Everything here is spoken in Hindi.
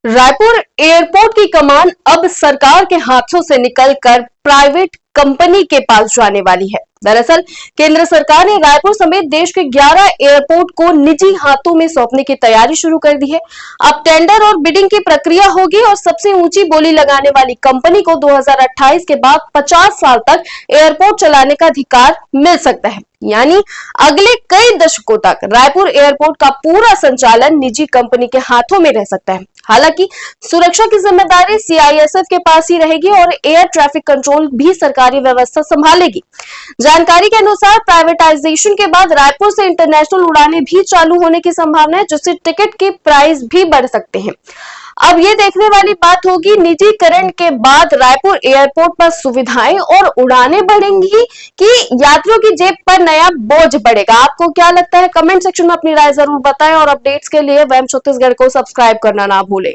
रायपुर एयरपोर्ट की कमान अब सरकार के हाथों से निकलकर प्राइवेट कंपनी के पास जाने वाली है। दरअसल केंद्र सरकार ने रायपुर समेत देश के 11 एयरपोर्ट को निजी हाथों में सौंपने की तैयारी शुरू कर दी है। अब टेंडर और बिडिंग की प्रक्रिया होगी और सबसे ऊंची बोली लगाने वाली कंपनी को 2028 के बाद 50 साल तक एयरपोर्ट चलाने का अधिकार मिल सकता है। यानी अगले कई दशकों तक रायपुर एयरपोर्ट का पूरा संचालन निजी कंपनी के हाथों में रह सकता है। हालांकि सुरक्षा की जिम्मेदारी सीआईएसएफ के पास ही रहेगी और एयर ट्रैफिक कंट्रोल भी सरकारी व्यवस्था संभालेगी। जानकारी के अनुसार प्राइवेटाइजेशन के बाद रायपुर से इंटरनेशनल उड़ानें भी चालू होने की संभावना है, जिससे टिकट के प्राइस भी बढ़ सकते हैं। अब ये देखने वाली बात होगी निजीकरण के बाद रायपुर एयरपोर्ट पर सुविधाएं और उड़ानें बढ़ेंगी कि यात्रियों की जेब पर नया बोझ बढ़ेगा। आपको क्या लगता है? कमेंट सेक्शन में अपनी राय जरूर बताएं और अपडेट्स के लिए वैम छत्तीसगढ़ को सब्सक्राइब करना ना भूलें।